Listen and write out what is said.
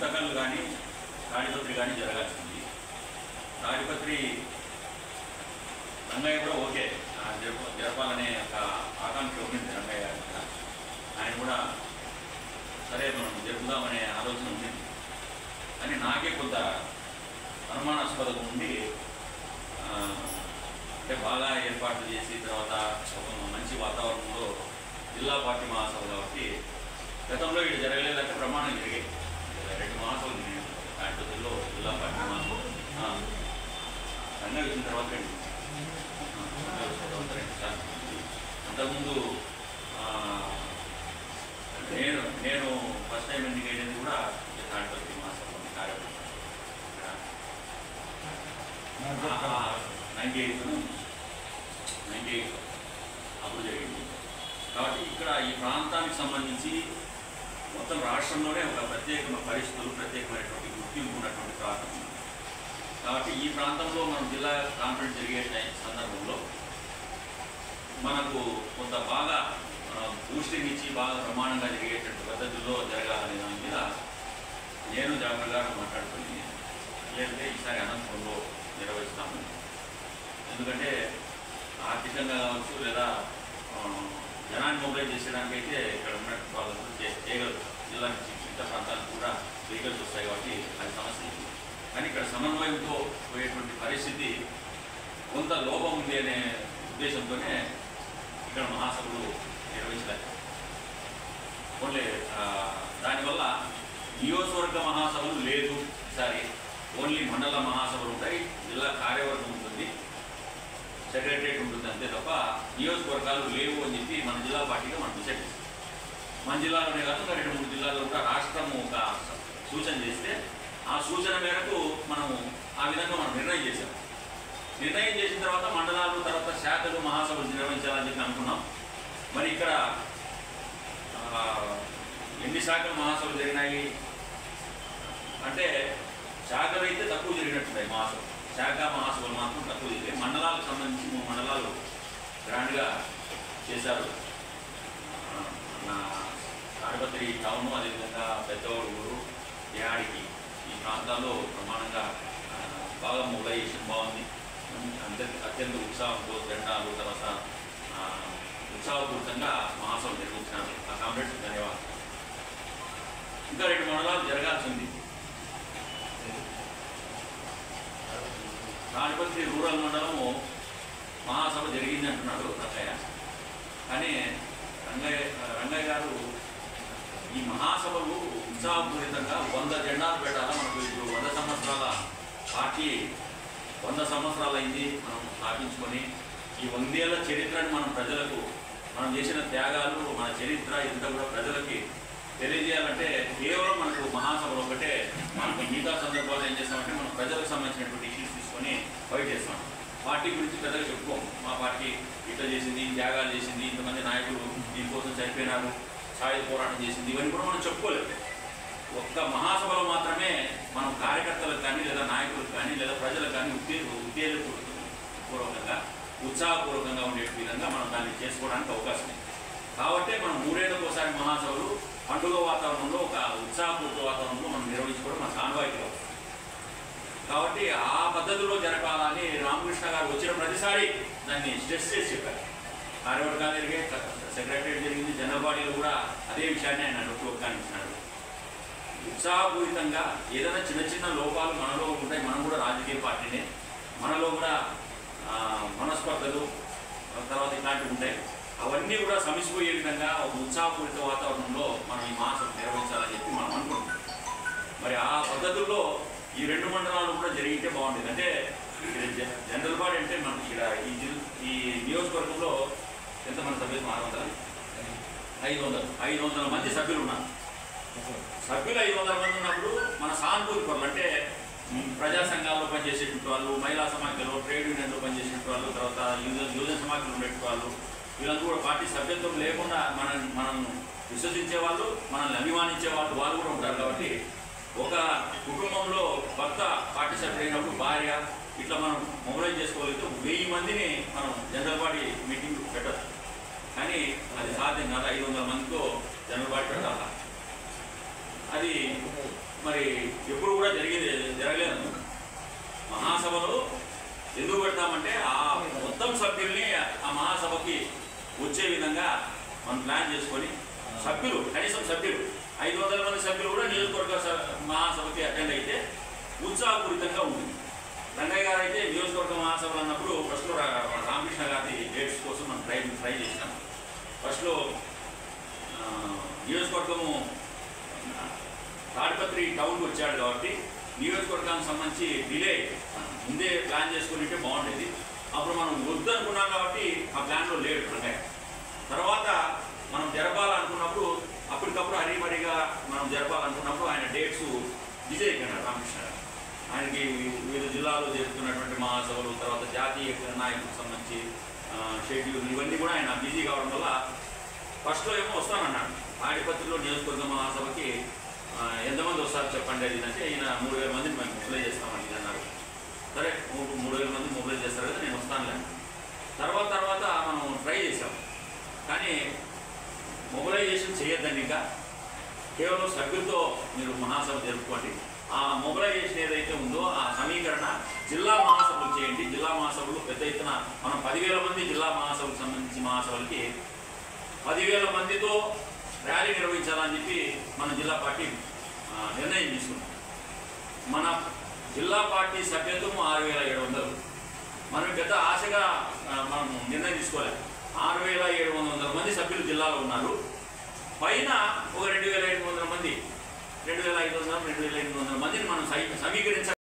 గుంతకల్లు కానీ తాడిపత్రి కానీ జరగాల్సింది. తాడిపత్రి రంగయ్య కూడా ఓకే జరపాలనే ఒక ఆకాంక్ష ఉండింది రంగయ్య గారు. ఆయన కూడా సరే మనం జరుపుదామనే ఆలోచన ఉండింది. కానీ నాకే కొంత అనుమానాస్పదం ఉండి అంటే బాగా ఏర్పాట్లు చేసి తర్వాత ఒక మంచి వాతావరణంలో జిల్లా పార్టీ మహాసభ కాబట్టి గతంలో ఇది జరగలేదంటే ప్రమాణం జరిగాయి. 2 మహాసభలు జరిగాయి తాడిపత్రిలో జిల్లా పార్టీ మహాసభ. రంగయ్య వచ్చిన తర్వాత అంతకుముందు నేను ఫస్ట్ టైం ఎన్నికైనది కూడా తాడిపత్రి మహాసభ కార్యక్రమం 98 అప్పుడు జరిగింది. కాబట్టి ఇక్కడ ఈ ప్రాంతానికి సంబంధించి మొత్తం రాష్ట్రంలోనే ఒక ప్రత్యేకమైన పరిస్థితులు ప్రత్యేకమైనటువంటి గుర్తింపు ఉన్నటువంటి ప్రాంతం. కాబట్టి ఈ ప్రాంతంలో మనం జిల్లా కాన్ఫరెన్స్ జరిగే సందర్భంలో మనకు కొంత బాగా బూస్టింగ్ ఇచ్చి బాగా బ్రహ్మాండంగా జరిగేటటువంటి పద్ధతుల్లో జరగాలనే దాని మీద నేను జాగ్రత్త గారు మాట్లాడుకొని లేదంటే ఈసారి అనంతపురంలో నిర్వహిస్తాము. ఎందుకంటే ఆర్థికంగా కావచ్చు లేదా జనాన్ని మొబైలైజ్ చేసేదానికి అయితే ఇక్కడ ఉన్నట్టు వాళ్ళు చేయగలరు. జిల్లా నుంచి మిగతా ప్రాంతాలకు కూడా వెహికల్స్ వస్తాయి కాబట్టి అది సమస్య. కానీ ఇక్కడ సమన్వయంతో పోయేటువంటి పరిస్థితి కొంత లోపం ఉంది అనే ఉద్దేశంతోనే ఇక్కడ మహాసభలు నిర్వహించలేదు. ఓన్లీ దానివల్ల నియోజకవర్గ మహాసభలు లేదు ఈసారి. ఓన్లీ మండల మహాసభలు ఉంటాయి, జిల్లా కార్యవర్గం ఉంటుంది, సెక్రటరియట్ ఉంటుంది, అంతే తప్ప నియోజకవర్గాలు లేవు అని చెప్పి మన జిల్లా పార్టీగా మనం డిసైడ్ చేస్తాం. మన జిల్లాలోనే కాకుండా 2-3 జిల్లాల్లో కూడా రాష్ట్రము ఒక సూచన చేస్తే ఆ సూచన మేరకు మనము ఆ విధంగా మనం నిర్ణయం చేసాం. నిర్ణయం చేసిన తర్వాత మండలాలు తర్వాత శాఖలు మహాసభలు నిర్వహించాలని చెప్పి అనుకున్నాం. మరి ఇక్కడ ఎన్ని శాఖలు మహాసభలు జరిగినాయి అంటే శాఖలు అయితే తక్కువ జరిగినట్టున్నాయి. శాఖ మహాసభలు మాత్రం తక్కువ జరిగాయి. మండలాలకు సంబంధించి 3 మండలాలు గ్రాండ్గా చేశారు. తాడిపత్రి టౌన్, అదేవిధంగా పెద్దవాడూరు, యాడికి ఈ ప్రాంతాల్లో ప్రమాణంగా బాగా మొబిలైజేషన్ బాగుంది. అత్యంత ఉత్సాహంతో జెండాలు తర్వాత ఉత్సాహపూరితంగా మహాసభ నిర్వహించినారు. ఆ కాంగ్రెస్ ధన్యవాదాలు. ఇంకా 2 మండలాలు జరగాల్సింది. తాడిపత్రి రూరల్ మండలము మహాసభ జరిగింది అంటున్నాడు రంగయ్య. కానీ రంగయ్య గారు ఈ మహాసభలు ఉత్సాహపూరితంగా 100 జెండాలు పెట్టాలా. మనకు ఇప్పుడు 100 సంవత్సరాల పార్టీ 100 సంవత్సరాలు అయింది మనం స్థాపించుకొని. ఈ 100 ఏళ్ల చరిత్రను మనం ప్రజలకు మనం చేసిన త్యాగాలు మన చరిత్ర ఇంత కూడా ప్రజలకి తెలియజేయాలంటే కేవలం మనకు మహాసభలు ఒకటే. మనకు మిగతా సందర్భాలు ఏం చేస్తామంటే మనం ప్రజలకు సంబంధించినటువంటి ఇష్యూస్ తీసుకొని ఫైట్ చేస్తాం. పార్టీ గురించి పెద్దగా చెప్పుకోము. మా పార్టీ ఇట్లా చేసింది, త్యాగాలు చేసింది, ఇంతమంది నాయకులు దీనికోసం చనిపోయినారు, సాయుధ పోరాటం చేసింది, ఇవన్నీ కూడా మనం చెప్పుకోలేదు. ఒక్క మహాసభలో మాత్రమే మనం కార్యకర్తలకు కానీ లేదా నాయకులకు కానీ లేదా ప్రజలకు కానీ ఉత్తేజపూర్వకంగా ఉత్సాహపూర్వకంగా ఉండే విధంగా మనం దాన్ని చేసుకోవడానికి అవకాశం ఉంది. కాబట్టి మనం 3 ఏళ్ళకు ఒకసారి మహాసభలు పండుగ వాతావరణంలో ఒక ఉత్సాహపూర్త వాతావరణంలో మనం నిర్వహించుకోవడం మన ఆనవాయితీగా వస్తుంది. కాబట్టి ఆ పద్ధతిలో జరగాలని రామకృష్ణ గారు వచ్చిన ప్రతిసారి దాన్ని స్ట్రెస్ చేసి చెప్పారు. కార్యవర్గాలు జరిగే, సెక్రటరియట్ జరిగింది, జనరల్ బాడీలో కూడా అదే విషయాన్ని ఆయన నొక్కినాడు. ఉత్సాహపూరితంగా ఏదైనా చిన్న చిన్న లోపాలు మనలో ఉంటాయి. మనం కూడా రాజకీయ పార్టీనే, మనలో కూడా మనస్పర్ధలు తర్వాత ఇట్లాంటివి ఉంటాయి. అవన్నీ కూడా సమిసిపోయే విధంగా ఒక ఉత్సాహపూరిత వాతావరణంలో మనం ఈ మహాసభ నిర్వహించాలని చెప్పి మనం అనుకుంటున్నాం. మరి ఆ పద్ధతుల్లో ఈ 2 మండలాలు కూడా జరిగితే బాగుంటుంది. అంటే జనరల్ బాడీ అంటే మనకి ఇక్కడ ఈ నియోజకవర్గంలో ఎంతమంది సభ్యులు? 500 మంది సభ్యులు ఉన్నారు. సభ్యులు 500 మంది ఉన్నప్పుడు మన సానుభూతి పనులు అంటే ప్రజా సంఘాల్లో పనిచేసేటువంటి వాళ్ళు, మహిళా సమాఖ్యలో, ట్రేడ్ యూనియన్లో పనిచేసేటువంటి వాళ్ళు, తర్వాత యువజన సమాఖ్యలు ఉండేటువంటి వాళ్ళు, వీళ్ళందరూ కూడా పార్టీ సభ్యత్వం లేకుండా మనం విశ్వసించే వాళ్ళు, మనల్ని అభిమానించే వాళ్ళు కూడా ఉంటారు. కాబట్టి ఒక కుటుంబంలో భర్త పార్టీ సభ్యులు అయినప్పుడు భార్య ఇట్లా మనం మొబైలైజ్ చేసుకోగలిగితే 1000 మందిని మనం జనరల్ బాడీ మీటింగ్ పెట్టచ్చు. కానీ అది సాధ్యం కాదు. 500 మందితో జనరల్ బాడీ పెట్టాలి. అది మరి సభ్యులు కనీసం సభ్యులు 500 మంది సభ్యులు కూడా నియోజకవర్గ మహాసభకి అటెండ్ అయితే ఉత్సాహపూరితంగా ఉంటుంది. రంగయ్య గారు అయితే నియోజకవర్గ మహాసభలు అన్నప్పుడు ఫస్ట్లో రామకృష్ణ గారి డేట్స్ కోసం మనం ట్రై చేసినాం. ఫస్ట్లో నియోజకవర్గము తాడిపత్రి టౌన్కి వచ్చాడు కాబట్టి నియోజకవర్గానికి సంబంధించి డిలే ముందే ప్లాన్ చేసుకుంటే బాగుండేది. అప్పుడు మనం వద్దు అనుకున్నాం కాబట్టి ఆ ప్లాన్లో లేడు రంగయ్య. తర్వాత మనం జరపాలనుకున్నప్పుడు అప్పటికప్పుడు హరిమరిగా మనం జరపాలనుకున్నప్పుడు ఆయన డేట్స్ బిజీ అయిపోయినాడు రామకృష్ణ గారు. ఆయనకి వివిధ జిల్లాలో జరుగుతున్నటువంటి మహాసభలు, తర్వాత జాతీయ నాయకులకు సంబంధించి షెడ్యూల్ ఇవన్నీ కూడా ఆయన బిజీ కావడం వల్ల ఫస్ట్లో ఏమో వస్తానన్నాడు. తాడిపత్రిలో నియోజకవర్గ మహాసభకి ఎంతమంది వస్తారు చెప్పండి అది అంటే ఈయన 3000 మందిని మేము మొబిలైజ్ చేస్తామండి అన్నారు. సరే 3000 మంది మొబిలైజ్ చేస్తారు కదా, నేను వస్తానులే. తర్వాత మనం ట్రై చేసాం, కానీ మొబిలైజేషన్ చేయొద్దండి. ఇంకా కేవలం సభ్యులతో మీరు మహాసభ జరుపుకోండి. ఆ మొబిలైజేషన్ ఏదైతే ఉందో ఆ సమీకరణ జిల్లా మహాసభలు చేయండి. జిల్లా మహాసభలు పెద్ద ఎత్తున మనం 10,000 మంది జిల్లా మహాసభకు సంబంధించి మహాసభలకి 10,000 మందితో ర్యాలీ నిర్వహించాలని చెప్పి మన జిల్లా పార్టీ నిర్ణయం తీసుకున్నాం. మన జిల్లా పార్టీ సభ్యత్వం 6,700. మనం పెద్ద ఆశగా మనం నిర్ణయం తీసుకోవాలి. 6,700 మంది సభ్యులు జిల్లాలో ఉన్నారు. పైన ఒక 2,500 మంది 2,500 2,800 మందిని మనం సమీకరించాలి.